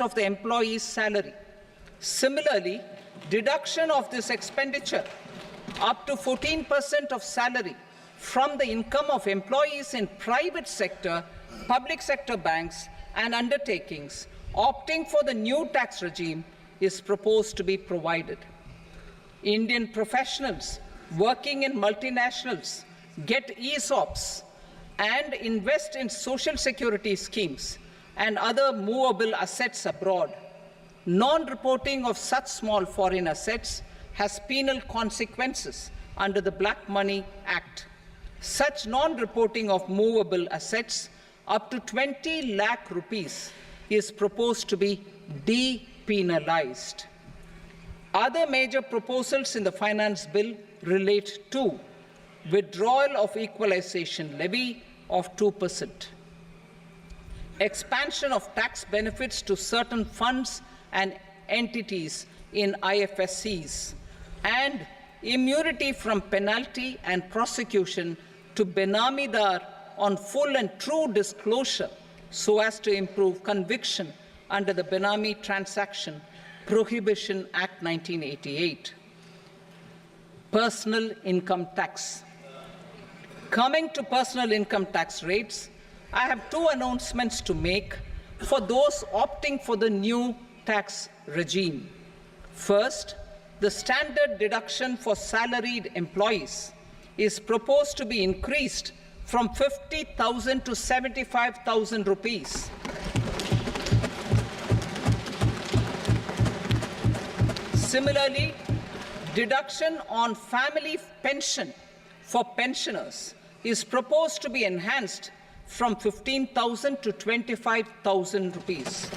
of the employee's salary. Similarly, deduction of this expenditure up to 14% of salary from the income of employees in private sector, public sector banks and undertakings opting for the new tax regime is proposed to be provided. Indian professionals working in multinationals get ESOPs and invest in social security schemes and other movable assets abroad. Non-reporting of such small foreign assets has penal consequences under the Black Money Act. Such non-reporting of movable assets up to 20 lakh rupees is proposed to be depenalized. Other major proposals in the finance bill relate to withdrawal of equalization levy of 2%, expansion of tax benefits to certain funds and entities in IFSCs, and immunity from penalty and prosecution to Benamidar on full and true disclosure so as to improve conviction under the Benami Transaction Prohibition Act 1988. Personal income tax. Coming to personal income tax rates, I have two announcements to make for those opting for the new tax regime. First, the standard deduction for salaried employees is proposed to be increased from 50,000 to 75,000 rupees. Similarly, deduction on family pension for pensioners is proposed to be enhanced from 15,000 to 25,000 rupees.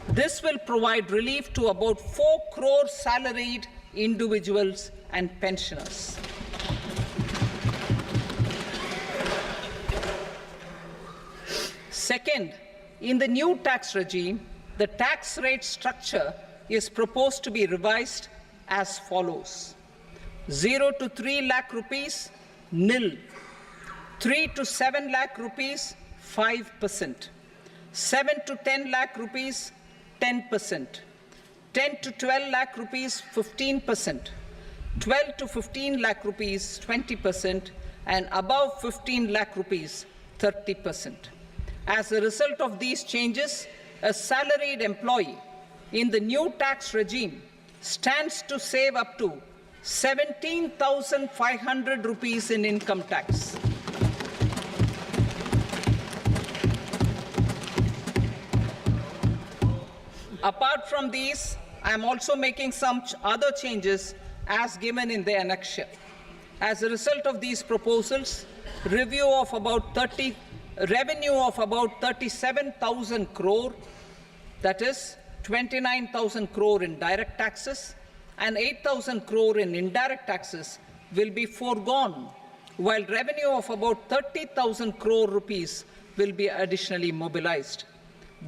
This will provide relief to about 4 crore salaried individuals and pensioners. Second, in the new tax regime, the tax rate structure is proposed to be revised as follows: 0 to 3 lakh rupees, nil; 3 to 7 lakh rupees, 5%; 7 to 10 lakh rupees, 10%; 10 to 12 lakh rupees, 15%; 12 to 15 lakh rupees, 20%; and above 15 lakh rupees, 30%. As a result of these changes, a salaried employee in the new tax regime stands to save up to 17,500 rupees in income tax. Apart from these, I am also making some other changes as given in the annexure. As a result of these proposals, revenue of about 37,000 crore, that is 29,000 crore in direct taxes and 8,000 crore in indirect taxes, will be foregone, while revenue of about 30,000 crore rupees will be additionally mobilized.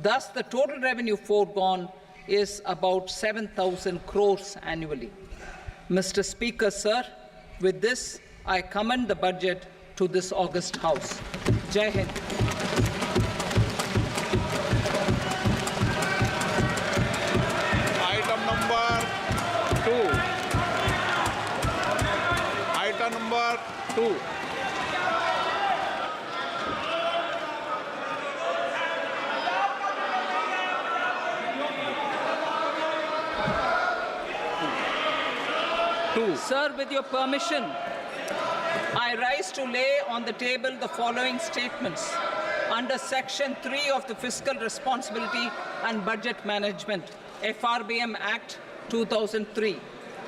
Thus, the total revenue foregone is about 7,000 crores annually. Mr. Speaker, sir, with this, I commend the budget to this august House. Jai Hind. Item number 2. Item number 2. Sir, with your permission, I rise to lay on the table the following statements under Section 3 of the Fiscal Responsibility and Budget Management, FRBM Act 2003,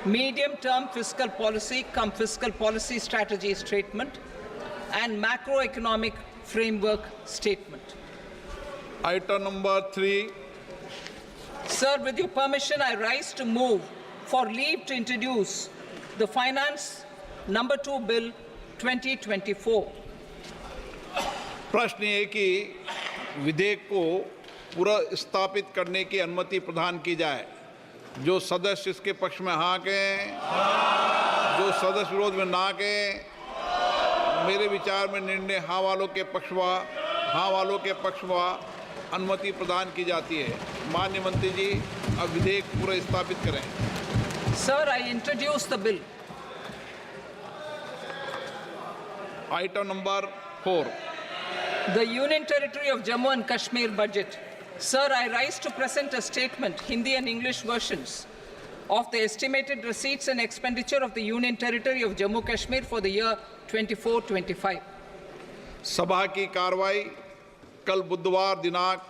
Medium-Term Fiscal Policy cum Fiscal Policy Strategy Statement and Macroeconomic Framework Statement. Item number 3. Sir, with your permission, I rise to move for leave to introduce the Finance Number 2 Bill 2024. प्रश्न ये कि विधेयक को पुनर्स्थापित करने की अनुमति प्रदान की जाए। जो सदस्य इसके पक्ष में हाँ कहें, जो सदस्य विरोध में ना कहें। मेरे विचार में निर्णय हाँ वालों के पक्ष हाँ वालों के पक्ष में अनुमति प्रदान की जाती है। माननीय मंत्री जी, अब विधेयक पूरा स्थापित करें। Sir, I introduce the bill. Item number 4। The Union Territory of Jammu and Kashmir budget. Sir, I rise to present a statement, Hindi and English versions, of the estimated receipts and expenditure of the Union Territory of Jammu and Kashmir for the year 24-25. सभा की कार्रवाई कल बुधवार दिनांक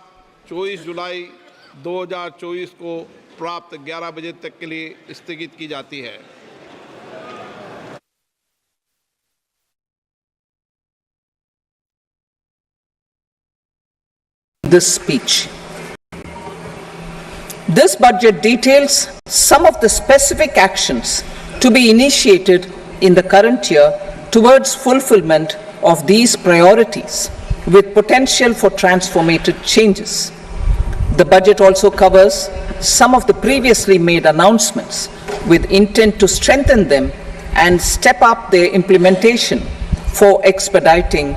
24 जुलाई 2024 को प्राप्त 11 बजे तक के लिए स्थगित की जाती है। This speech. This budget details some of the specific actions to be initiated in the current year towards fulfillment of these priorities with potential for transformative changes. The budget also covers some of the previously made announcements with intent to strengthen them and step up their implementation for expediting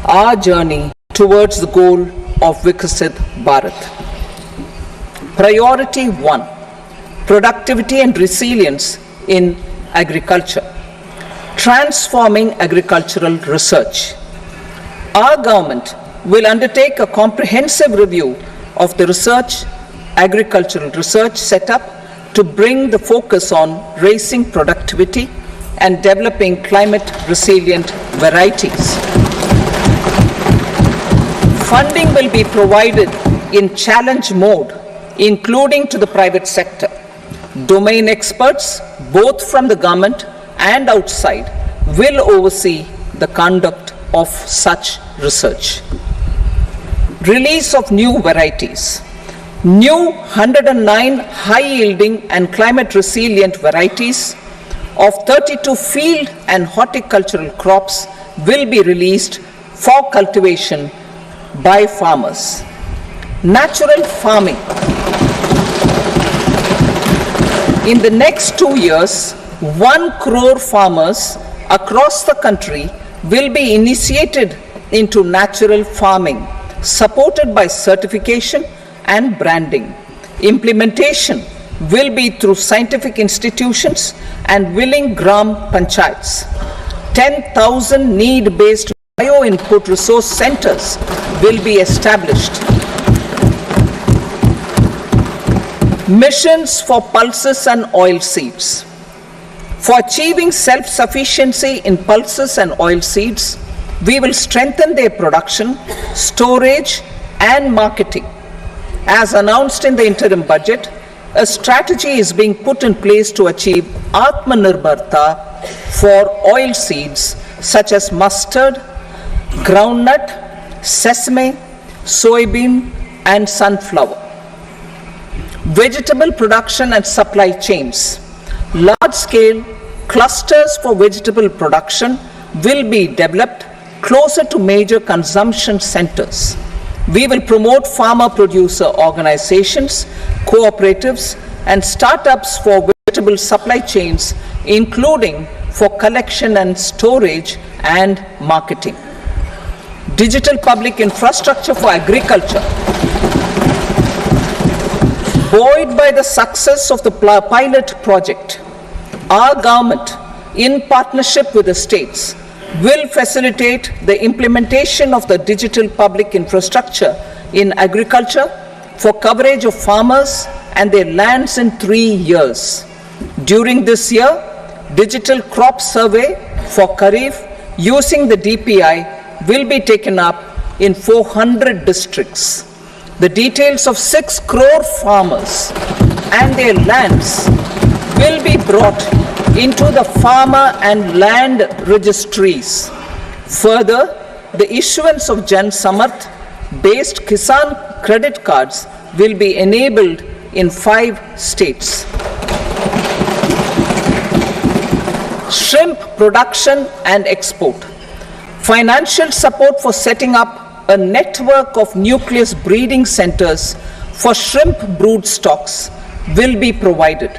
our journey towards the goal of Vikasit Bharat. Priority 1, productivity and resilience in agriculture. Transforming agricultural research. Our government will undertake a comprehensive review of the agricultural research setup to bring the focus on raising productivity and developing climate resilient varieties. Funding will be provided in challenge mode, including to the private sector. Domain experts, both from the government and outside, will oversee the conduct of such research. Release of new varieties. New 109 high-yielding and climate-resilient varieties of 32 field and horticultural crops will be released for cultivation by farmers. Natural farming. In the next 2 years, 1 crore farmers across the country will be initiated into natural farming, supported by certification and branding. Implementation will be through scientific institutions and willing gram panchayats. 10,000 need-based bio-input resource centers will be established. Missions for pulses and oil seeds. For achieving self-sufficiency in pulses and oil seeds, we will strengthen their production, storage, and marketing. As announced in the interim budget, a strategy is being put in place to achieve Atmanirbharta for oil seeds such as mustard, groundnut, sesame, soybean, and sunflower. Vegetable production and supply chains. Large-scale clusters for vegetable production will be developed closer to major consumption centers. We will promote farmer-producer organizations, cooperatives, and startups for vegetable supply chains, including for collection and storage and marketing. Digital public infrastructure for agriculture. Buoyed by the success of the pilot project, our government, in partnership with the states, will facilitate the implementation of the digital public infrastructure in agriculture for coverage of farmers and their lands in 3 years. During this year, digital crop survey for Kharif using the DPI will be taken up in 400 districts. The details of 6 crore farmers and their lands will be brought into the farmer and land registries. Further, the issuance of Jan Samarth based Kisan credit cards will be enabled in 5 states. Shrimp production and export. Financial support for setting up a network of nucleus breeding centers for shrimp brood stocks will be provided.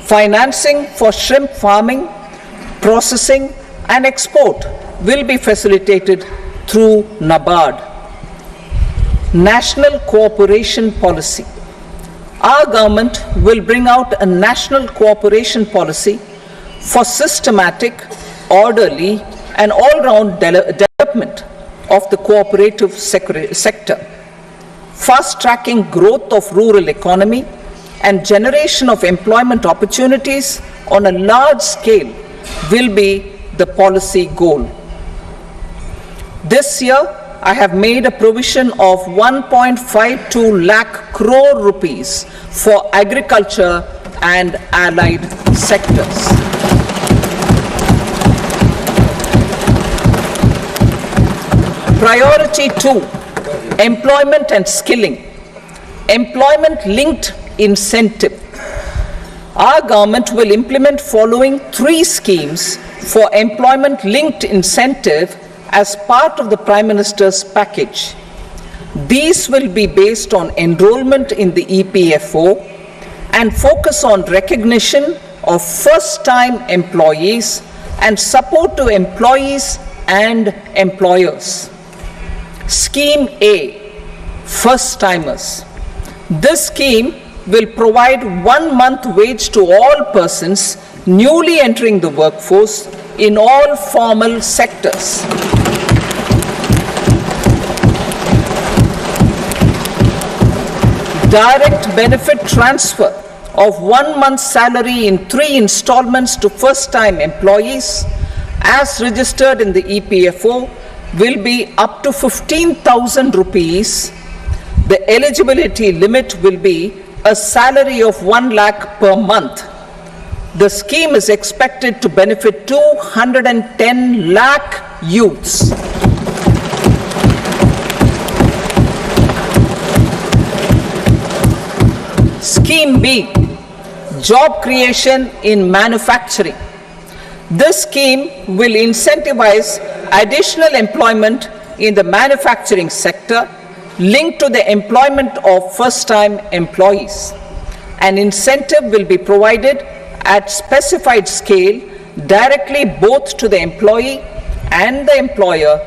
Financing for shrimp farming, processing, and export will be facilitated through NABARD. national cooperation policy. Our government will bring out a national cooperation policy for systematic, orderly, and all-round development of the cooperative sector, fast-tracking growth of rural economy and generation of employment opportunities on a large scale will be the policy goal. This year, I have made a provision of 1.52 lakh crore rupees for agriculture and allied sectors. Priority 2, employment and skilling. Employment-linked incentive. Our government will implement following 3 schemes for employment-linked incentive as part of the Prime Minister's package. These will be based on enrollment in the EPFO and focus on recognition of first-time employees and support to employees and employers. Scheme A, first-timers. This scheme will provide 1 month wage to all persons newly entering the workforce in all formal sectors. Direct benefit transfer of 1 month's salary in 3 installments to first-time employees as registered in the EPFO will be up to 15,000 rupees. The eligibility limit will be a salary of 1 lakh per month. The scheme is expected to benefit 210 lakh youths. Scheme B, job creation in manufacturing. This scheme will incentivize additional employment in the manufacturing sector linked to the employment of first-time employees. An incentive will be provided at specified scale directly both to the employee and the employer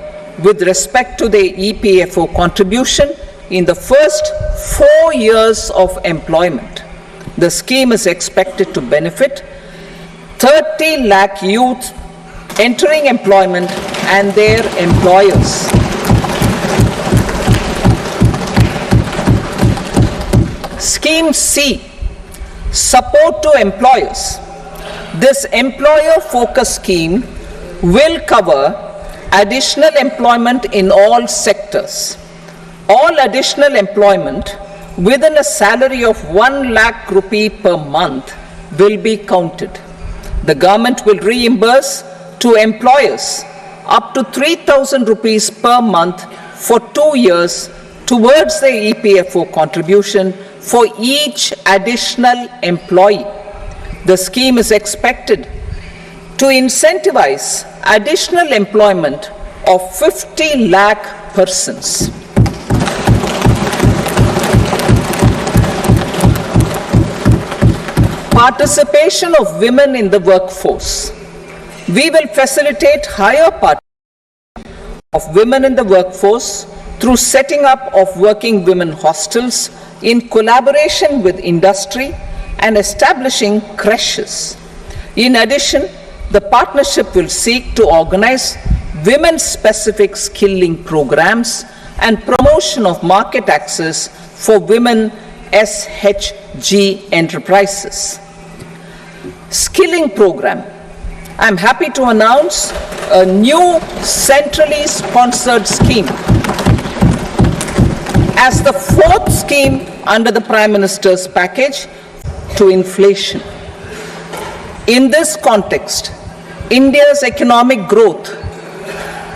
with respect to the EPFO contribution in the first 4 years of employment. The scheme is expected to benefit 30 lakh youth entering employment and their employers. Scheme C, support to employers. This employer-focused scheme will cover additional employment in all sectors. All additional employment within a salary of 1 lakh rupee per month will be counted. The government will reimburse to employers up to 3,000 rupees per month for 2 years towards the EPFO contribution for each additional employee. The scheme is expected to incentivize additional employment of 50 lakh persons. Participation of women in the workforce. We will facilitate higher participation of women in the workforce through setting up of working women hostels in collaboration with industry and establishing creches. In addition, the partnership will seek to organize women-specific skilling programs and promotion of market access for women SHG enterprises. Skilling program. I'm happy to announce a new centrally sponsored scheme as the 4th scheme under the Prime Minister's package to inflation. In this context, India's economic growth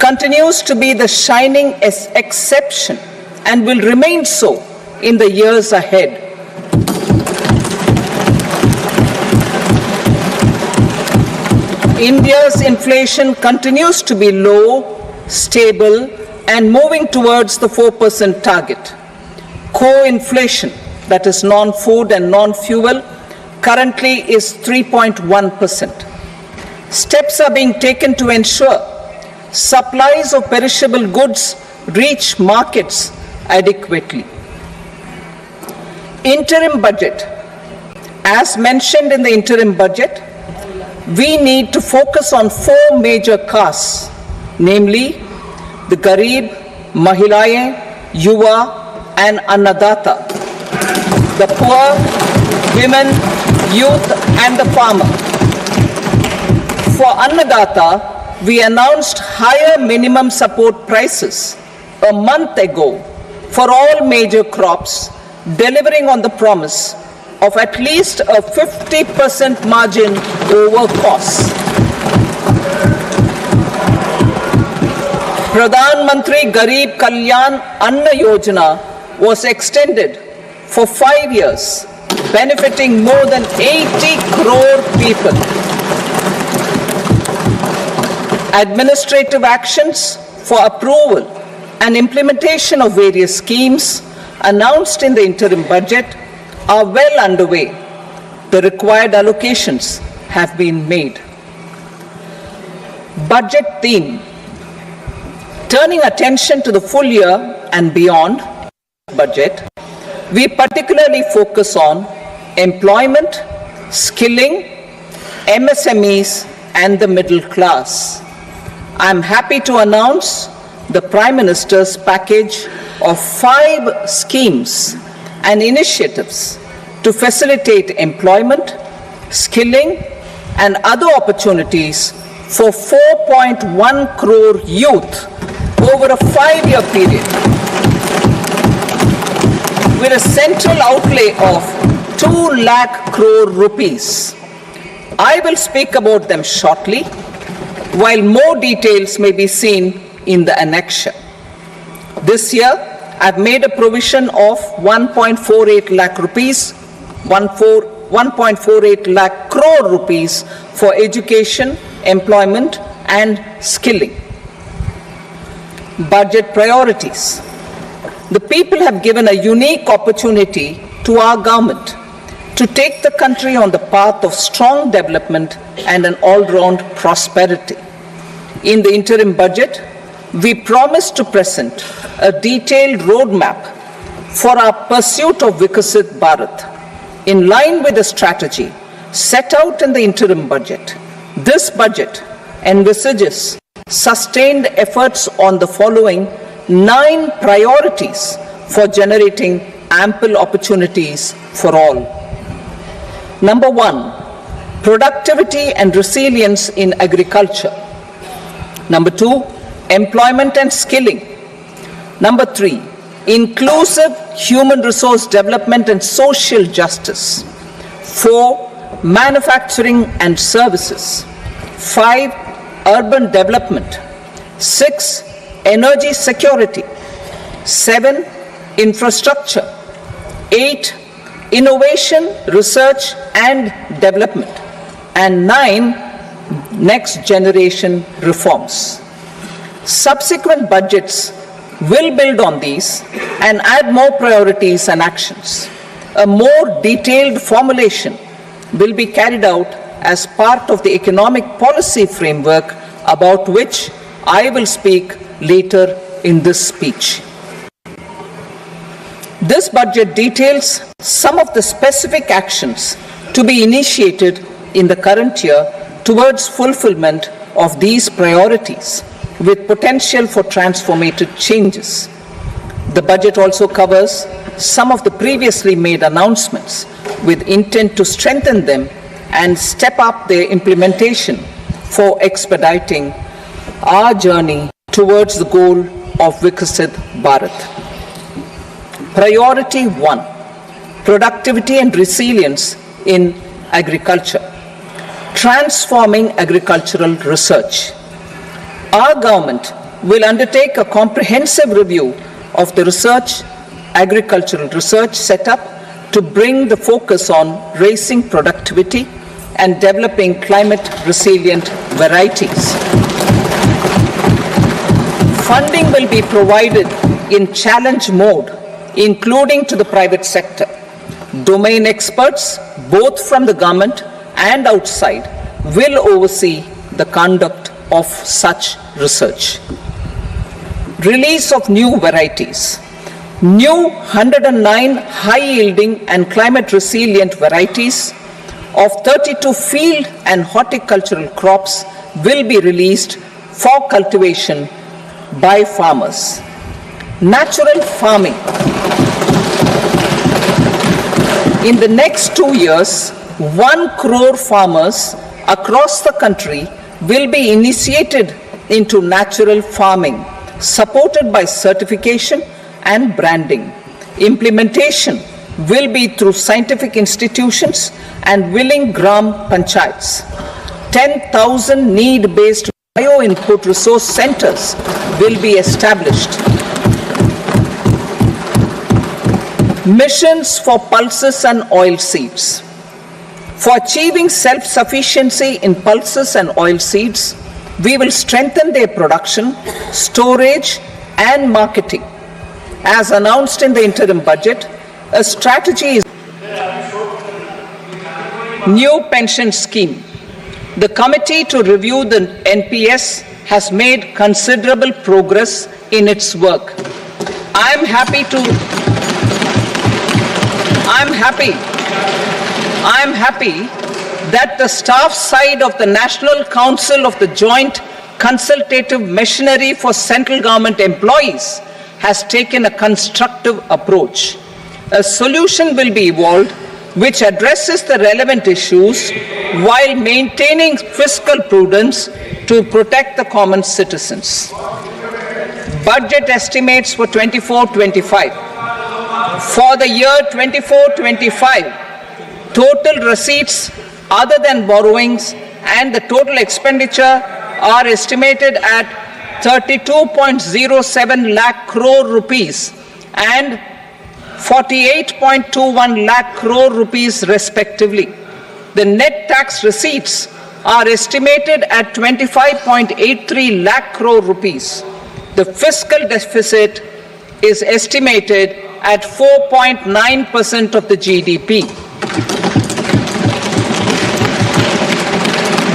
continues to be the shining exception and will remain so in the years ahead. India's inflation continues to be low, stable, and moving towards the 4% target. Core inflation, that is non-food and non-fuel, currently is 3.1%. Steps are being taken to ensure supplies of perishable goods reach markets adequately. Interim budget. As mentioned in the interim budget, we need to focus on 4 major castes, namely the Garib, Mahilaye, Yuva, and Annadata, the poor, women, youth, and the farmer. For Annadata, we announced higher minimum support prices a month ago for all major crops, delivering on the promise of at least a 50% margin over costs. Pradhan Mantri Garib Kalyan Anna Yojana was extended for 5 years, benefiting more than 80 crore people. Administrative actions for approval and implementation of various schemes announced in the interim budget are well underway. The required allocations have been made. Budget theme. Turning attention to the full year and beyond budget, we particularly focus on employment, skilling, MSMEs, and the middle class. I am happy to announce the Prime Minister's package of 5 schemes and initiatives to facilitate employment, skilling, and other opportunities for 4.1 crore youth over a 5-year period, with a central outlay of 2 lakh crore rupees. I will speak about them shortly, while more details may be seen in the annexure. This year, I've made a provision of 1.48 lakh rupees, 1.48 lakh crore rupees for education, employment, and skilling. Budget priorities. The people have given a unique opportunity to our government to take the country on the path of strong development and an all-round prosperity. In the interim budget, we promise to present a detailed roadmap for our pursuit of Vikasit Bharat. In line with the strategy set out in the interim budget, this budget envisages sustained efforts on the following 9 priorities for generating ample opportunities for all. Number 1, productivity and resilience in agriculture. Number 2, employment and skilling. Number 3, inclusive human resource development and social justice. 4, manufacturing and services. 5, urban development. 6, energy security. 7, infrastructure. 8, innovation, research and development. And 9, next generation reforms. Subsequent budgets will build on these and add more priorities and actions. A more detailed formulation will be carried out as part of the economic policy framework, about which I will speak later in this speech. This budget details some of the specific actions to be initiated in the current year towards fulfillment of these priorities, with potential for transformative changes. The budget also covers some of the previously made announcements with intent to strengthen them and step up their implementation for expediting our journey towards the goal of Vikasit Bharat. Priority 1, productivity and resilience in agriculture. Transforming agricultural research. Our government will undertake a comprehensive review of the agricultural research setup to bring the focus on raising productivity and developing climate-resilient varieties. Funding will be provided in challenge mode, including to the private sector. Domain experts, both from the government and outside, will oversee the conduct of such research. Release of new varieties. New 109 high-yielding and climate-resilient varieties of 32 field and horticultural crops will be released for cultivation by farmers. Natural farming. In the next 2 years, 1 crore farmers across the country will be initiated into natural farming, supported by certification and branding. Implementation will be through scientific institutions and willing gram panchayats. 10,000 need-based bio-input resource centers will be established. Missions for pulses and oilseeds. For achieving self-sufficiency in pulses and oilseeds, we will strengthen their production, storage, and marketing. As announced in the interim budget, a strategy is new pension scheme. The committee to review the NPS has made considerable progress in its work. I am happy that the staff side of the National Council of the Joint Consultative Machinery for Central Government Employees has taken a constructive approach. A solution will be evolved which addresses the relevant issues while maintaining fiscal prudence to protect the common citizens. Budget estimates for 24-25. For the year 24-25, total receipts other than borrowings and the total expenditure are estimated at 32.07 lakh crore rupees and 48.21 lakh crore rupees respectively. The net tax receipts are estimated at 25.83 lakh crore rupees. The fiscal deficit is estimated at 4.9% of the GDP.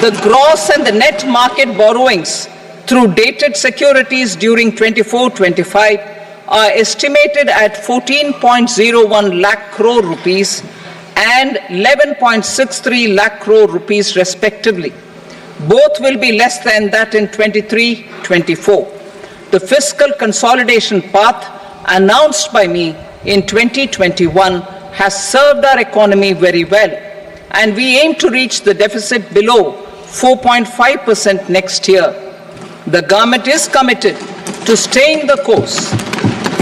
The gross and the net market borrowings through dated securities during 24-25 are estimated at 14.01 lakh crore rupees and 11.63 lakh crore rupees respectively. Both will be less than that in 23-24. The fiscal consolidation path announced by me in 2021 has served our economy very well, and we aim to reach the deficit below 4.5% next year. The government is committed to staying the course.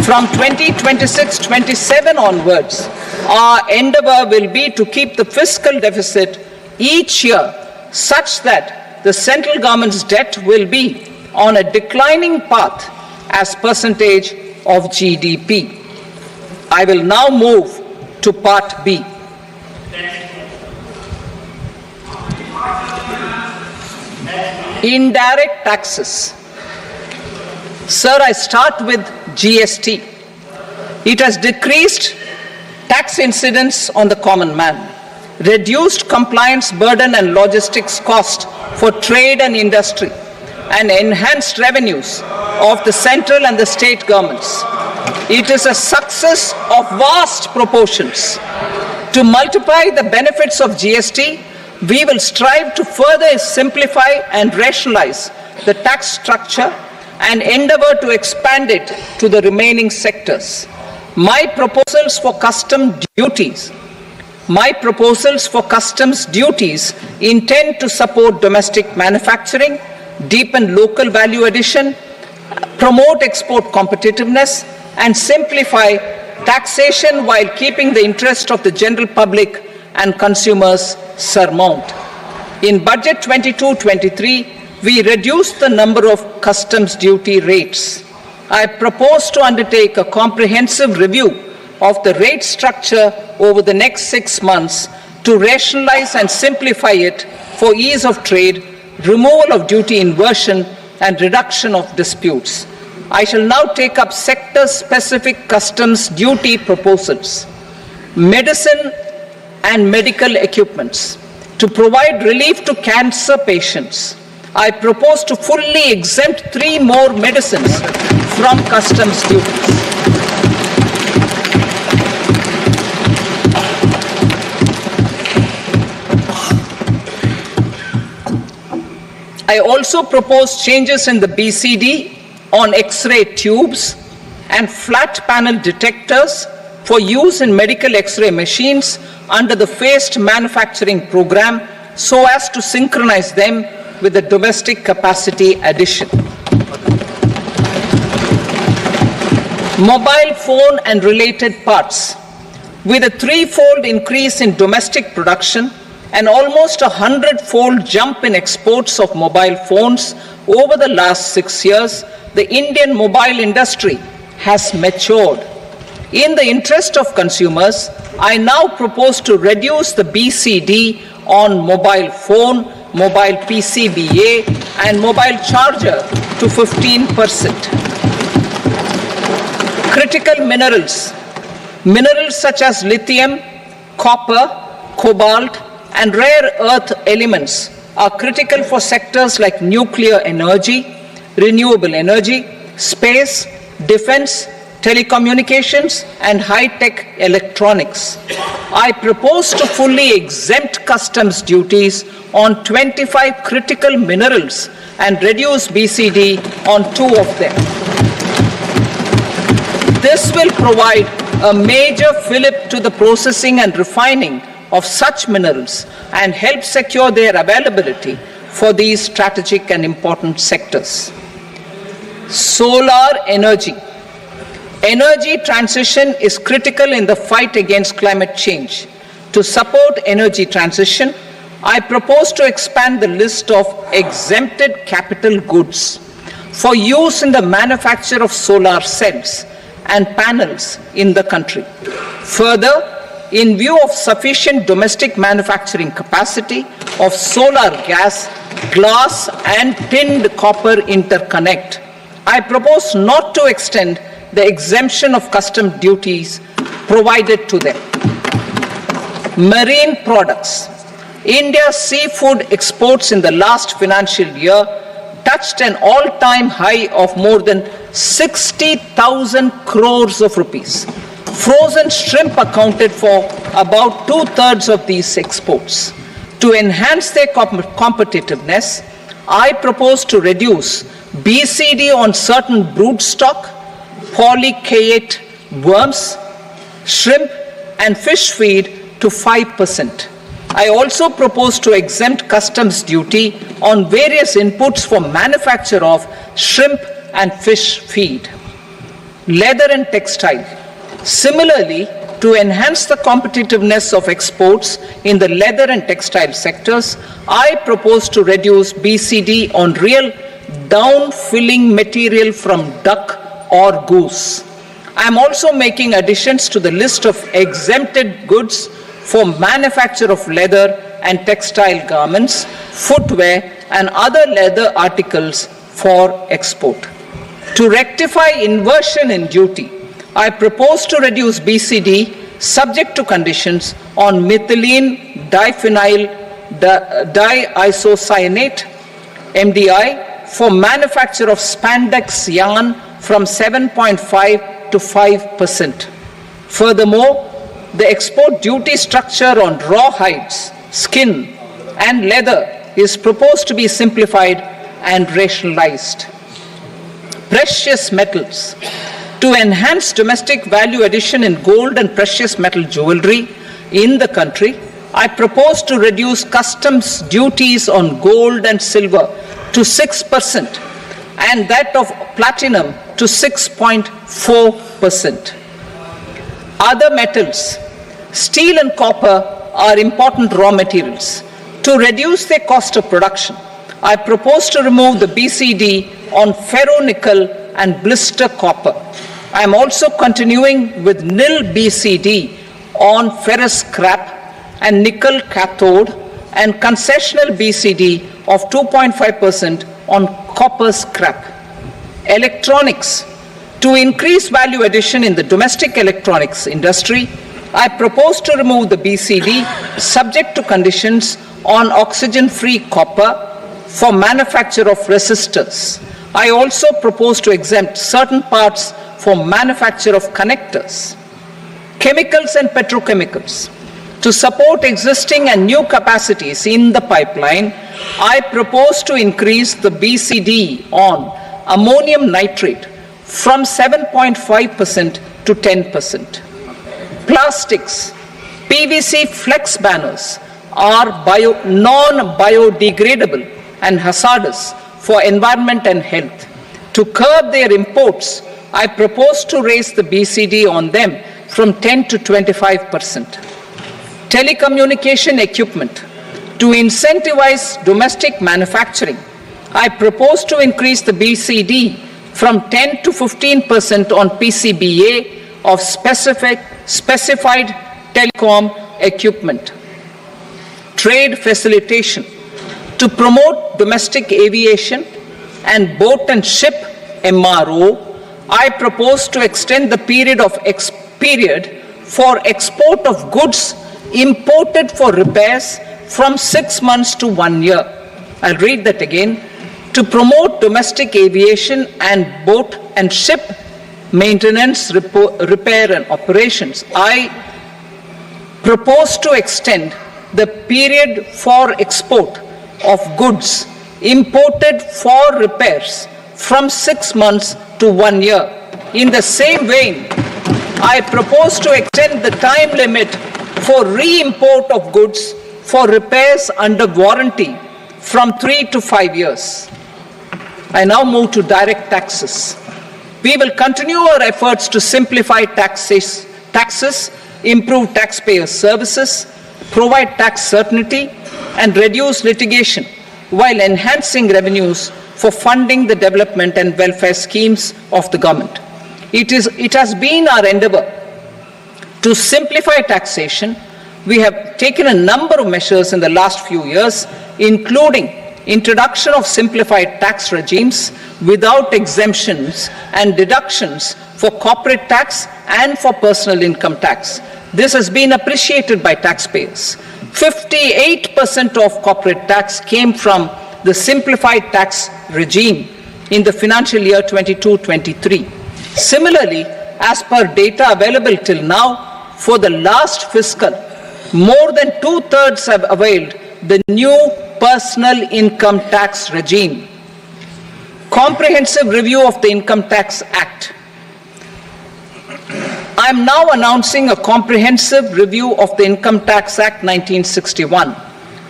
From 2026-27 onwards, our endeavor will be to keep the fiscal deficit each year such that the central government's debt will be on a declining path as percentage of GDP. I will now move to Part B. Indirect taxes. Sir, I start with GST. It has decreased tax incidence on the common man, reduced compliance burden and logistics cost for trade and industry, and enhanced revenues of the central and the state governments. It is a success of vast proportions. To multiply the benefits of GST, we will strive to further simplify and rationalize the tax structure and endeavor to expand it to the remaining sectors. My proposals for customs duties intend to support domestic manufacturing, deepen local value addition, promote export competitiveness, and simplify taxation while keeping the interest of the general public and consumers surmount. In Budget 22-23, we reduced the number of customs duty rates. I propose to undertake a comprehensive review of the rate structure over the next 6 months to rationalize and simplify it for ease of trade, removal of duty inversion, and reduction of disputes. I shall now take up sector-specific customs duty proposals. Medicine and medical equipments. To provide relief to cancer patients, I propose to fully exempt 3 more medicines from customs duties. I also propose changes in the BCD on X-ray tubes and flat panel detectors for use in medical X-ray machines under the phased manufacturing program so as to synchronize them with the domestic capacity addition. Mobile phone and related parts. With a threefold increase in domestic production and almost 100-fold jump in exports of mobile phones over the last 6 years, the Indian mobile industry has matured. In the interest of consumers, I now propose to reduce the BCD on mobile phone, mobile PCBA, and mobile charger to 15%. Critical minerals. Minerals such as lithium, copper, cobalt, and rare earth elements are critical for sectors like nuclear energy, renewable energy, space, defense, telecommunications, and high-tech electronics. I propose to fully exempt customs duties on 25 critical minerals and reduce BCD on 2 of them. This will provide a major fillip to the processing and refining of such minerals and help secure their availability for these strategic and important sectors. Solar energy. Energy transition is critical in the fight against climate change. To support energy transition, I propose to expand the list of exempted capital goods for use in the manufacture of solar cells and panels in the country. Further, in view of sufficient domestic manufacturing capacity of solar gas, glass, and tinned copper interconnect, I propose not to extend the exemption of custom duties provided to them. Marine products. India's seafood exports in the last financial year touched an all-time high of more than 60,000 crores of rupees. Frozen shrimp accounted for about 2/3 of these exports. To enhance their competitiveness, I propose to reduce BCD on certain broodstock, polychaete worms, shrimp, and fish feed to 5%. I also propose to exempt customs duty on various inputs for manufacture of shrimp and fish feed. Leather and textile. Similarly, to enhance the competitiveness of exports in the leather and textile sectors, I propose to reduce BCD on real down-filling material from duck or goose. I am also making additions to the list of exempted goods for manufacture of leather and textile garments, footwear, and other leather articles for export. To rectify inversion in duty, I propose to reduce BCD subject to conditions on methylene diphenyl diisocyanate, MDI, for manufacture of spandex yarn from 7.5 to 5%. Furthermore, the export duty structure on raw hides, skin, and leather is proposed to be simplified and rationalized. Precious metals. To enhance domestic value addition in gold and precious metal jewelry in the country, I propose to reduce customs duties on gold and silver to 6% and that of platinum to 6.4%. Other metals. Steel and copper are important raw materials. To reduce their cost of production, I propose to remove the BCD on ferronickel and blister copper. I am also continuing with nil BCD on ferrous scrap and nickel cathode and concessional BCD of 2.5% on copper scrap. Electronics. To increase value addition in the domestic electronics industry, I propose to remove the BCD subject to conditions on oxygen-free copper for manufacture of resistors. I also propose to exempt certain parts for manufacture of connectors. Chemicals and petrochemicals. To support existing and new capacities in the pipeline, I propose to increase the BCD on ammonium nitrate from 7.5% to 10%. Plastics, PVC flex banners are non-biodegradable and hazardous for environment and health. To curb their imports, I propose to raise the BCD on them from 10 to 25%. Telecommunication equipment. To incentivize domestic manufacturing, I propose to increase the BCD from 10 to 15% on PCBA of specified telecom equipment. Trade facilitation. To promote domestic aviation and boat and ship MRO, I propose to extend the period for export of goods imported for repairs from 6 months to 1 year. I'll read that again. To promote domestic aviation and boat and ship maintenance, repair and operations, I propose to extend the period for export of goods imported for repairs from 6 months to 1 year. In the same vein, I propose to extend the time limit for re-import of goods for repairs under warranty from 3 to 5 years. I now move to direct taxes. We will continue our efforts to simplify taxes, improve taxpayer services, provide tax certainty, and reduce litigation while enhancing revenues for funding the development and welfare schemes of the government. It has been our endeavor to simplify taxation. We have taken a number of measures in the last few years, including introduction of simplified tax regimes without exemptions and deductions for corporate tax and for personal income tax. This has been appreciated by taxpayers. 58% of corporate tax came from the simplified tax regime in the financial year 22-23. Similarly, as per data available till now, for the last fiscal, more than 2/3 have availed the new personal income tax regime. Comprehensive review of the Income Tax Act. I am now announcing a comprehensive review of the Income Tax Act 1961.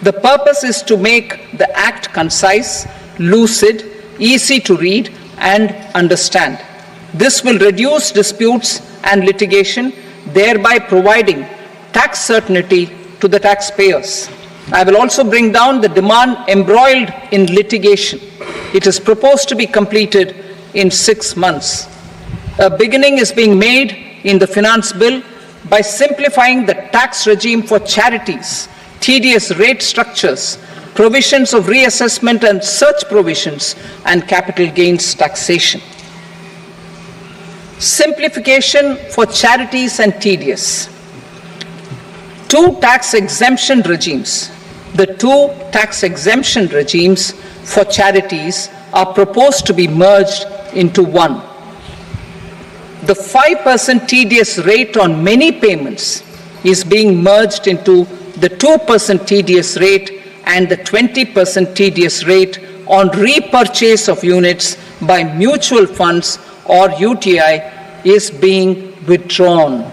The purpose is to make the Act concise, lucid, easy to read and understand. This will reduce disputes and litigation, thereby providing tax certainty to the taxpayers. I will also bring down the demand embroiled in litigation. It is proposed to be completed in 6 months. A beginning is being made in the finance bill by simplifying the tax regime for charities, tedious rate structures, provisions of reassessment and such provisions, and capital gains taxation. Simplification for charities and tedious. Two tax exemption regimes. The two tax exemption regimes for charities are proposed to be merged into one. The 5% tedious rate on many payments is being merged into the 2% tedious rate, and the 20% tedious rate on repurchase of units by mutual funds or UTI is being withdrawn.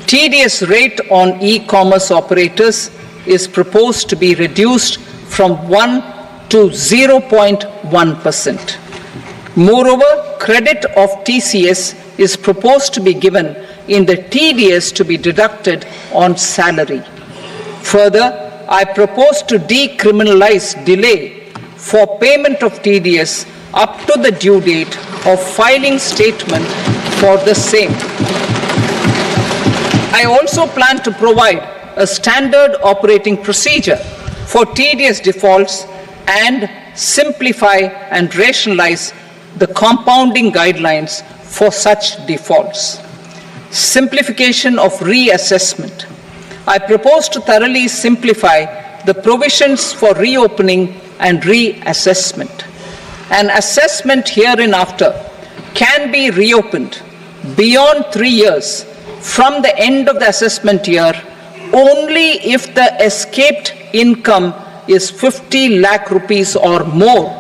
Tedious rate on e-commerce operators is proposed to be reduced from 1 to 0.1%. Moreover, credit of TCS is proposed to be given in the TDS to be deducted on salary. Further, I propose to decriminalize delay for payment of TDS up to the due date of filing statement for the same. I also plan to provide a standard operating procedure for TDS defaults and simplify and rationalize the compounding guidelines for such defaults. Simplification of reassessment. I propose to thoroughly simplify the provisions for reopening and reassessment. An assessment hereinafter can be reopened beyond 3 years from the end of the assessment year only if the escaped income is 50 lakh rupees or more,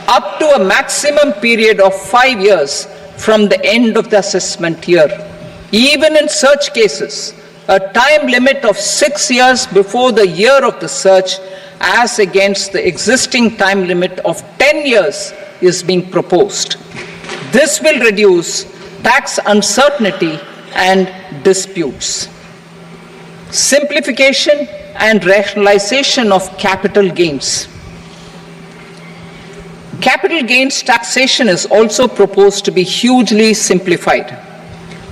up to a maximum period of 5 years from the end of the assessment year. Even in such cases, a time limit of 6 years before the year of the search, as against the existing time limit of 10 years, is being proposed. This will reduce tax uncertainty and disputes. Simplification and rationalization of capital gains. Capital gains taxation is also proposed to be hugely simplified.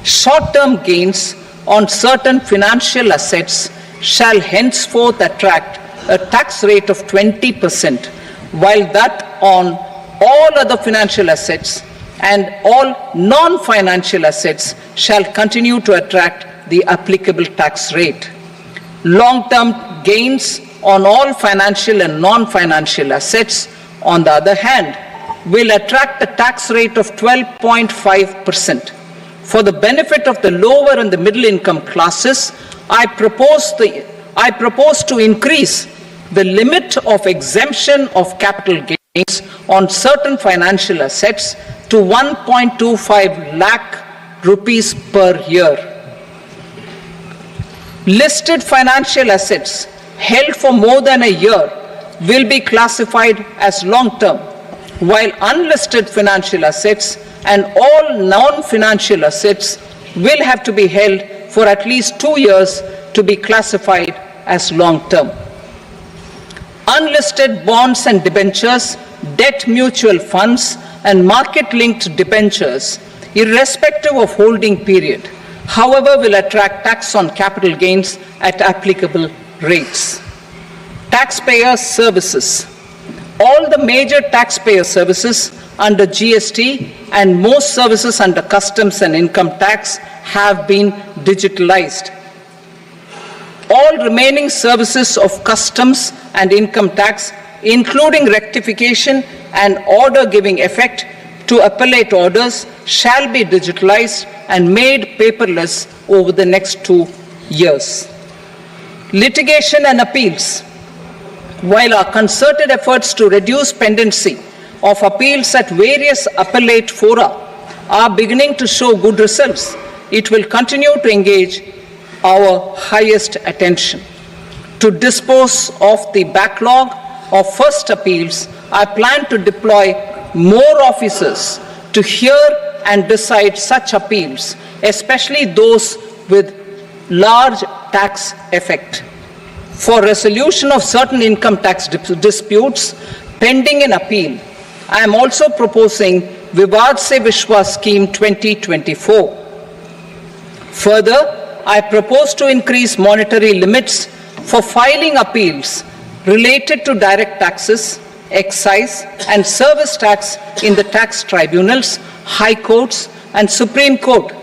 Short-term gains on certain financial assets shall henceforth attract a tax rate of 20%, while that on all other financial assets and all non-financial assets shall continue to attract the applicable tax rate. Long-term gains on all financial and non-financial assets, on the other hand, will attract a tax rate of 12.5%. For the benefit of the lower and the middle income classes, I propose to increase the limit of exemption of capital gains on certain financial assets to 1.25 lakh rupees per year. Listed financial assets held for more than a year will be classified as long-term, while unlisted financial assets and all non-financial assets will have to be held for at least 2 years to be classified as long-term. Unlisted bonds and debentures, debt mutual funds, and market-linked debentures, irrespective of holding period, however, will attract tax on capital gains at applicable rates. Taxpayer services. All the major taxpayer services under GST and most services under customs and income tax have been digitalized. All remaining services of customs and income tax, including rectification and order giving effect to appellate orders, shall be digitalized and made paperless over the next 2 years. Litigation and appeals. While our concerted efforts to reduce pendency of appeals at various appellate fora are beginning to show good results, it will continue to engage our highest attention. To dispose of the backlog of first appeals, I plan to deploy more officers to hear and decide such appeals, especially those with large tax effect. For resolution of certain income tax disputes pending an appeal, I am also proposing Vivad Se Vishwas Scheme 2024. Further, I propose to increase monetary limits for filing appeals related to direct taxes, excise, and service tax in the tax tribunals, high courts, and Supreme Court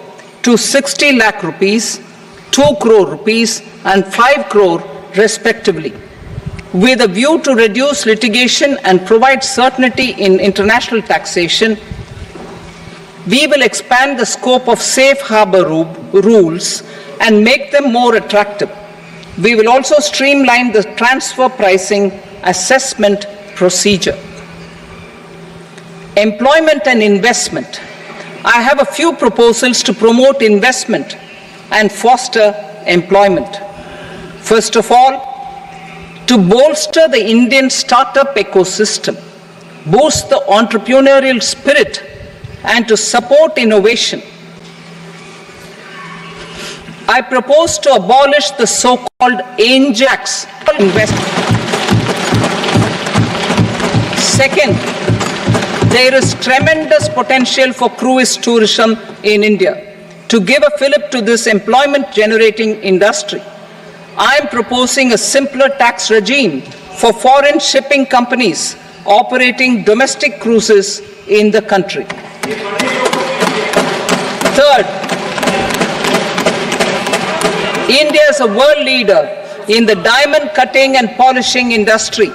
to 60 lakh rupees, 2 crore rupees, and 5 crore respectively, with a view to reduce litigation and provide certainty in international taxation. We will expand the scope of safe harbor rules and make them more attractive. We will also streamline the transfer pricing assessment procedure. Employment and investment. I have a few proposals to promote investment and foster employment. First of all, to bolster the Indian startup ecosystem, boost the entrepreneurial spirit, and to support innovation, I propose to abolish the so-called ANJAX investment. Second, there is tremendous potential for cruise tourism in India. To give a fillip to this employment-generating industry, I am proposing a simpler tax regime for foreign shipping companies operating domestic cruises in the country. Third, India is a world leader in the diamond cutting and polishing industry,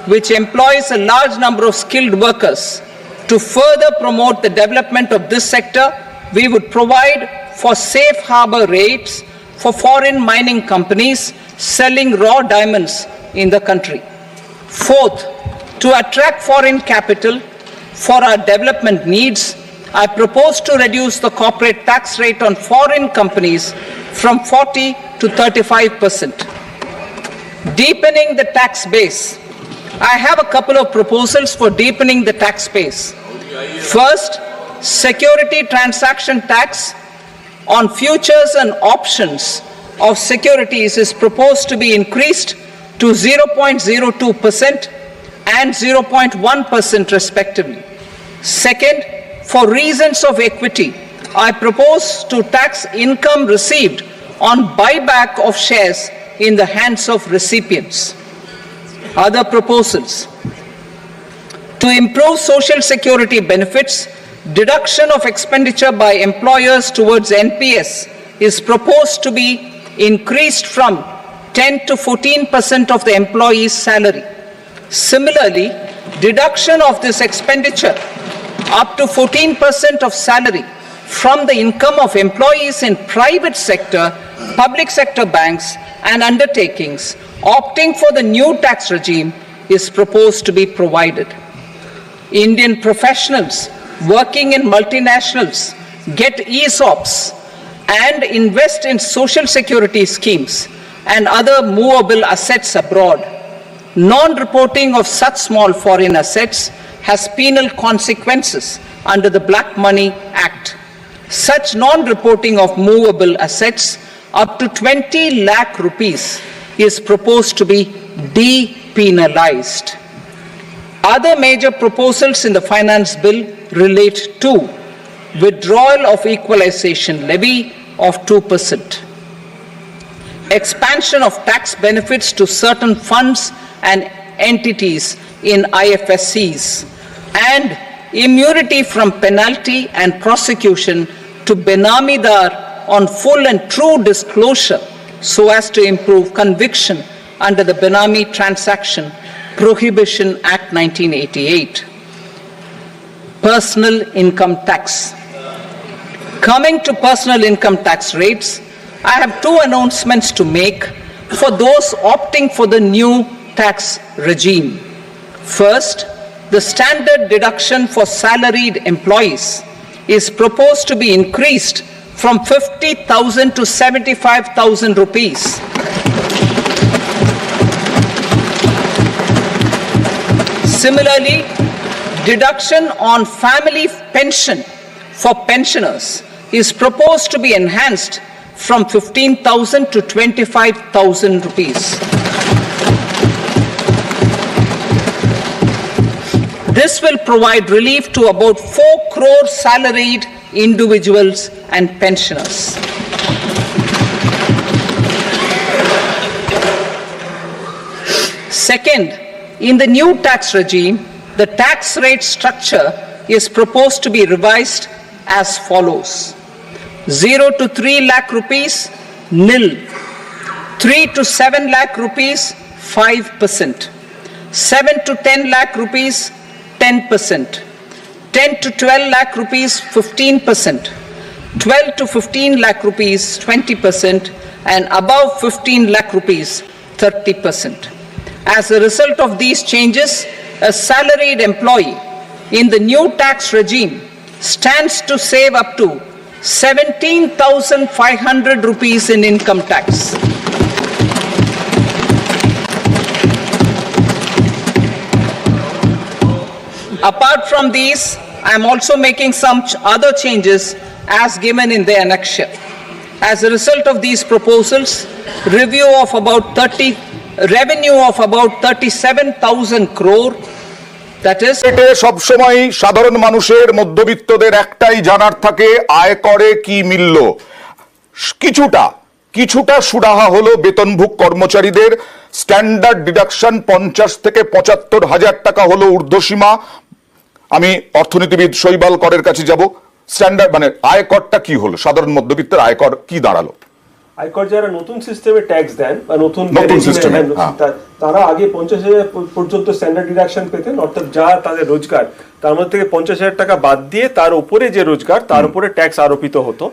which employs a large number of skilled workers. To further promote the development of this sector, we would provide for safe harbor rates for foreign mining companies selling raw diamonds in the country. Fourth, to attract foreign capital for our development needs, I propose to reduce the corporate tax rate on foreign companies from 40 to 35%. Deepening the tax base. I have a couple of proposals for deepening the tax base. First, security transaction tax on futures and options of securities is proposed to be increased to 0.02% and 0.1% respectively. Second, for reasons of equity, I propose to tax income received on buyback of shares in the hands of recipients. Other proposals. To improve social security benefits, deduction of expenditure by employers towards NPS is proposed to be increased from 10 to 14% of the employee's salary. Similarly, deduction of this expenditure up to 14% of salary from the income of employees in private sector, public sector banks and undertakings opting for the new tax regime is proposed to be provided. Indian professionals working in multinationals get ESOPs and invest in social security schemes and other movable assets abroad. Non-reporting of such small foreign assets has penal consequences under the Black Money Act. Such non-reporting of movable assets up to 20 lakh rupees is proposed to be depenalized. Other major proposals in the finance bill relate to withdrawal of equalization levy of 2%, expansion of tax benefits to certain funds and entities in IFSCs, and immunity from penalty and prosecution to Benamidar on full and true disclosure so as to improve conviction under the Benami Transaction Prohibition Act 1988. Personal income tax. Coming to personal income tax rates, I have two announcements to make for those opting for the new tax regime. First, the standard deduction for salaried employees is proposed to be increased from 50,000 to 75,000 rupees. Similarly, deduction on family pension for pensioners is proposed to be enhanced from 15,000 to 25,000 rupees. This will provide relief to about 4 crore salaried individuals and pensioners. Second, in the new tax regime, the tax rate structure is proposed to be revised as follows. 0 to 3 lakh rupees, nil. 3 to 7 lakh rupees, 5%. 7 to 10 lakh rupees, 10%. 10 to 12 lakh rupees, 15%. 12 to 15 lakh rupees, 20%. And above 15 lakh rupees, 30%. As a result of these changes, a salaried employee in the new tax regime stands to save up to 17,500 rupees in income tax. Apart from these, I am also making some other changes as given in the annexure. As a result of these proposals, revenue of about 37,000 crore, that is সব সময় সাধারণ মানুষের মধ্যবিত্তদের একটাই জানার থাকে আয় করে কি মিলল। কিছুটা সুরাহা হলো বেতনভোগ কর্মচারীদের। স্ট্যান্ডার্ড ডিডাকশন 50 থেকে 75 হাজার টাকা হলো ঊর্ধ্বসীমা। আমি অর্থনীতিবিদ শৈবাল করের কাছে যাব। স্ট্যান্ডার্ড মানে আয়করটা কি হলো, সাধারণ মধ্যবিত্তের আয়কর কি দাঁড়ালো? আয়কর যারা নতুন সিস্টেমে ট্যাক্স দেন বা নতুন সিস্টেমে তারা আগে 50,000 পর্যন্ত স্ট্যান্ডার্ড ডিডাকশন পেতেন, অর্থাৎ যা তাদের রোজগার তার মধ্যে থেকে 50,000 টাকা বাদ দিয়ে তার উপরে যে রোজগার তার উপরে ট্যাক্স আরোপিত হতো।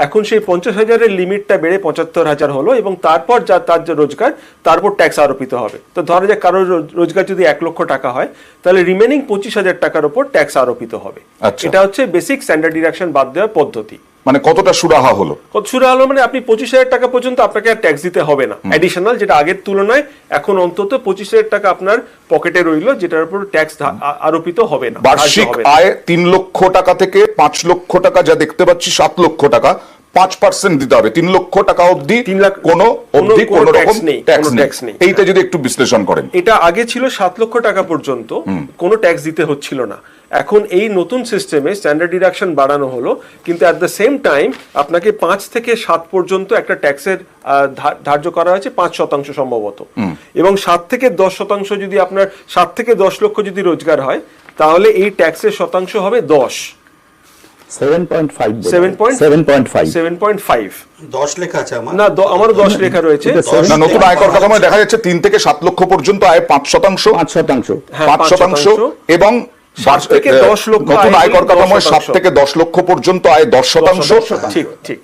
এখন সেই 50,000-এর লিমিটটা বেড়ে 75,000 হলো এবং তারপর যা তার যে রোজগার তার উপর ট্যাক্স আরোপিত হবে। তো ধরা যাক কারোর রোজগার যদি 1 লক্ষ টাকা হয়, তাহলে রিমেনিং 25,000 টাকার উপর ট্যাক্স আরোপিত হবে। এটা হচ্ছে বেসিক স্ট্যান্ডার্ড ডিডাকশন বাদ দেওয়ার পদ্ধতি। মানে কতটা সুরাহা হলো? কত সুরাহা হলো মানে আপনি 25,000 টাকা পর্যন্ত আপনাকে আর ট্যাক্স দিতে হবে না অ্যাডিশনাল, যেটা আগের তুলনায় এখন অন্তত 25,000 টাকা আপনার পকেটে রইলো, যেটার উপর ট্যাক্স আরোপিত হবে না। বার্ষিক আয় 3 লক্ষ টাকা থেকে 5 লক্ষ টাকা, যা দেখতে পাচ্ছি 7 লক্ষ টাকা, 5% দিতে হবে। 3 লক্ষ টাকা অবধি কোনো রকম ট্যাক্স নেই। এইটা যদি একটু বিশ্লেষণ করেন। এটা আগে ছিল 7 লক্ষ টাকা পর্যন্ত কোনো ট্যাক্স দিতে হচ্ছিল না। এখন এই নতুন সিস্টেমে স্ট্যান্ডার্ড ডিডাকশন বাড়ানো হলো, কিন্তু অ্যাট দ্য সেম টাইম আপনাকে 5 থেকে 7 পর্যন্ত একটা ট্যাক্সের ধার্য করা হয়েছে 5% সম্ভবত, এবং 7 থেকে 10% যদি আপনার 7 থেকে 10 লক্ষ যদি রোজগার হয়, তাহলে এই ট্যাক্সের শতাংশ হবে 10। 7.5 10 লেখা আছে আমার, না আমারও 10 লেখা রয়েছে। নতুন আয়কর কাঠামোয় দেখা যাচ্ছে 3 থেকে 7 লক্ষ পর্যন্ত আয় 5%, এবং 7 থেকে 10 লক্ষ নতুন আয়কর কাঠামোয় 7 থেকে 10 লক্ষ পর্যন্ত আয় 10%। ঠিক ঠিক।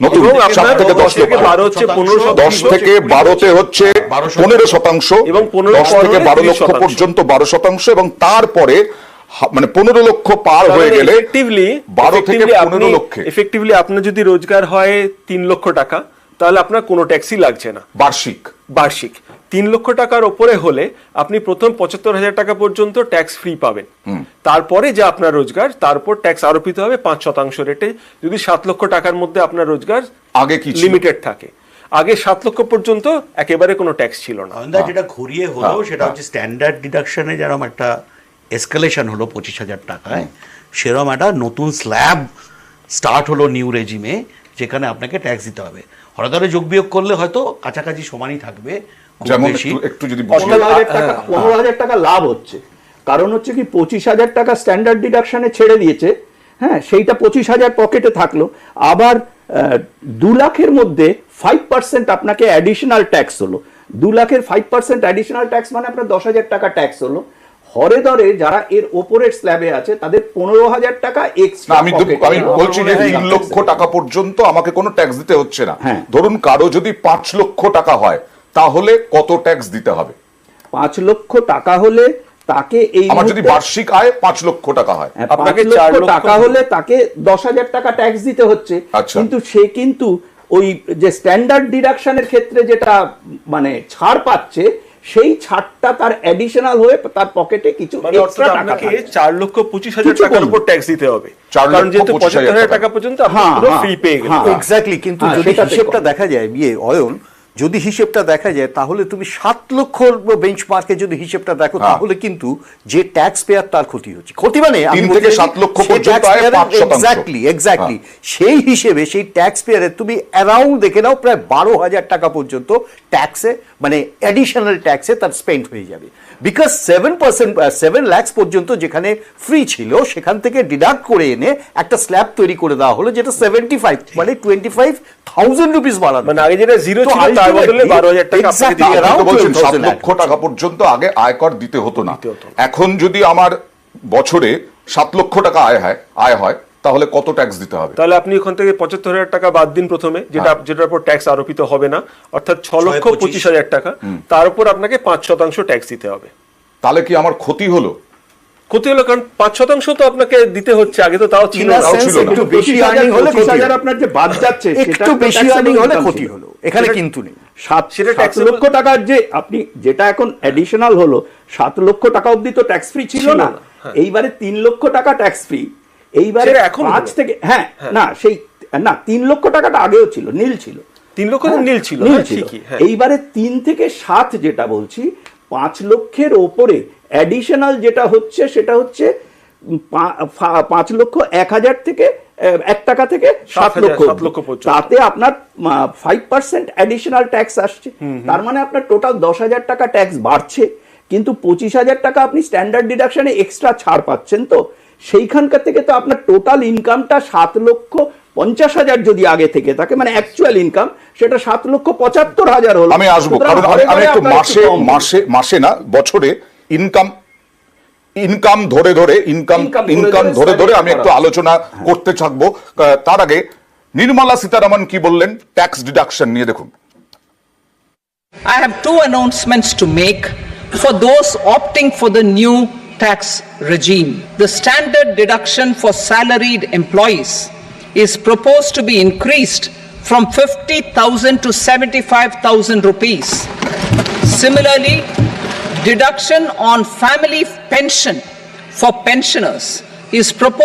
নতুন 7 থেকে 10 লক্ষ, 12 হচ্ছে 15%, 10 থেকে 12তে হচ্ছে 15%, এবং 10 থেকে 12 লক্ষ পর্যন্ত 12%, এবং তারপরে মানে 15 লক্ষ পার হয়ে গেলে 12 থেকে 15 লক্ষে এফেক্টিভলি আপনার যদি রোজগার হয় 3 লক্ষ টাকা, তাহলে আপনার কোনো ট্যাক্সই লাগছে না বার্ষিক। 3 লক্ষ টাকার উপরে হলে আপনি প্রথম 75,000 টাকা পর্যন্ত ট্যাক্স ফ্রি পাবেন। তারপরে যে আপনার রোজগার তার উপর ট্যাক্স আরোপিত হবে 5% রেটে। যদি 7 লক্ষ টাকার মধ্যে আপনার রোজগার আগে কি লিমিটেড থাকে, আগে 7 লক্ষ পর্যন্ত একেবারে কোনো ট্যাক্স ছিল না। যেটা ঘুরিয়ে হলো সেটা হচ্ছে স্ট্যান্ডার্ড ডিডাকশনে যেরকম একটা এসকালেশন হলো 25,000 টাকায়, সেরকম একটা নতুন স্ল্যাব স্টার্ট হলো নিউ রেজিমে, যেখানে আপনাকে ট্যাক্স দিতে হবে। হঠাৎ করে যোগ বিয়োগ করলে হয়তো কাছাকাছি সমানই থাকবে। যেমন একটু যদি 15,000 টাকা লাভ হচ্ছে, কারণ হচ্ছে কি 25,000 টাকা স্ট্যান্ডার্ড ডিডাকশনে ছেড়ে দিয়েছে, হ্যাঁ, সেইটা 25,000 পকেটে থাকলো। আবার 2 লাখের মধ্যে 5% আপনাকে অ্যাডিশনাল ট্যাক্স হলো। 2 লাখের 5% অ্যাডিশনাল ট্যাক্স মানে আপনার 10,000 টাকা ট্যাক্স হলো। হরে ধরে যারা এর ওপরের স্ল্যাবে আছে তাদের 15,000 টাকা এক্সট্রা। আমি বলছি যে 3 লক্ষ টাকা পর্যন্ত আমাকে কোনো ট্যাক্স দিতে হচ্ছে না। ধরুন কারো যদি 5 লক্ষ টাকা হয়, তাহলে কত ট্যাক্স দিতে হবে? 5 লক্ষ টাকা হলে তাকে, এই আমার যদি বার্ষিক আয় 5 লক্ষ টাকা হয়, আপনাকে 4 লক্ষ টাকা হলে তাকে 10,000 টাকা ট্যাক্স দিতে হচ্ছে। কিন্তু সে কিন্তু ওই যে স্ট্যান্ডার্ড ডিডাকশনের ক্ষেত্রে যেটা মানে ছাড় পাচ্ছে, সেই ছাড়টা তার অ্যাডিশনাল হয়ে তার পকেটে কিছু এক্সট্রা টাকা আপনাকে 4,25,000 টাকার উপর ট্যাক্স দিতে হবে, কারণ যেহেতু 75,000 টাকা পর্যন্ত আপনি পুরো ফ্রি পেয়ে গেলেন। এক্স্যাক্টলি। কিন্তু যদি হিসেবটা দেখা যায় অয়ন, যদি হিসেবটা দেখা যায় তাহলে তুমি 7 লক্ষ বেঞ্চমার্কে যদি হিসেবটা দেখো, তাহলে কিন্তু যে ট্যাক্স পেয়ার তার ক্ষতি হচ্ছে। ক্ষতি মানে 3 থেকে 7 লক্ষ পর্যন্ত আয় 5%। এক্স্যাক্টলি। সেই হিসেবে সেই ট্যাক্স পেয়ারে তুমি অ্যারাউন্ড দেখে নাও প্রায় 12,000 টাকা পর্যন্ত ট্যাক্সে, মানে অ্যাডিশনাল ট্যাক্সে তার স্পেন্ড হয়ে যাবে। বিকজ 7 লাখ পর্যন্ত যেখানে ফ্রি ছিল, সেখান থেকে ডিডাক্ট করে এনে একটা স্ল্যাব তৈরি করে দেওয়া হলো, যেটা 75 মানে 25,000 রুপিস বাড়ানো। মানে আগে যেটা জিরো ছিল তার বদলে 12,000 টাকা আপনাকে দিয়ে দাও। 7 লক্ষ টাকা পর্যন্ত আগে আয়কর দিতে হতো না। এখন যদি আমার বছরে 7 লক্ষ টাকা আয় হয়, তাহলে কত ট্যাক্স দিতে হবে? তাহলে আপনি ওখান থেকে 75,000 টাকা বাদ দিন প্রথমে, যেটার উপর ট্যাক্স আরোপিত হবে না, অর্থাৎ 6,25,000 টাকা। তার উপর আপনাকে 5% ট্যাক্স দিতে হবে। তাহলে কি আমার ক্ষতি হলো? ক্ষতি হলো, কারণ 5% তো আপনাকে দিতে হচ্ছে, আগে তো তাও ছিল না। একটু বেশি আর্নিং হলে 25,000 আপনার যে বাদ যাচ্ছে, একটু বেশি আর্নিং হলে ক্ষতি হলো, এখানে কিন্তু নেই। 7 লক্ষ টাকার যে আপনি যেটা এখন অ্যাডিশনাল হলো, 7 লক্ষ টাকা অবধি তো ট্যাক্স ফ্রি ছিল না। এইবারে 3 লক্ষ টাকা ট্যাক্স ফ্রি। এইবারে 5 থেকে না 3 লক্ষ টাকাটা আগেও ছিল, নীল ছিল। 3 লক্ষ নীল ছিল। এইবারে 3 থেকে 7 যেটা বলছি, 5 লক্ষের ওপরে অ্যাডিশনাল যেটা হচ্ছে, সেটা হচ্ছে 5 লক্ষ 1,000 থেকে 1 টাকা থেকে 7 লক্ষ পর্যন্ত। তাতে আপনার 5% অ্যাডিশনাল ট্যাক্স আসছে। তার মানে আপনার টোটাল 10,000 টাকা ট্যাক্স বাড়ছে, কিন্তু 25,000 টাকা আপনি স্ট্যান্ডার্ড ডিডাকশনে এক্সট্রা ছাড় পাচ্ছেন। তো সেইখানকার থেকে তো আপনার টোটাল ইনকামটা 7 লক্ষ 50,000 যদি আগে থেকে থাকে মানে অ্যাকচুয়াল ইনকাম সেটা 7,75,000 হলো। আমি আসবো, কারণ আমি একটু মাসে না বছরে ইনকাম ধরে ধরে আমি একটু আলোচনা করতে থাকবো। তার আগে নির্মলা সীতারামন কি বললেন ট্যাক্স ডিডাকশন নিয়ে, দেখুন। I have two announcements to make for those opting for the new tax regime. The standard deduction for salaried employees is proposed to be increased from 50,000 to 75,000 rupees. Similarly, deduction on family pension for pensioners is proposed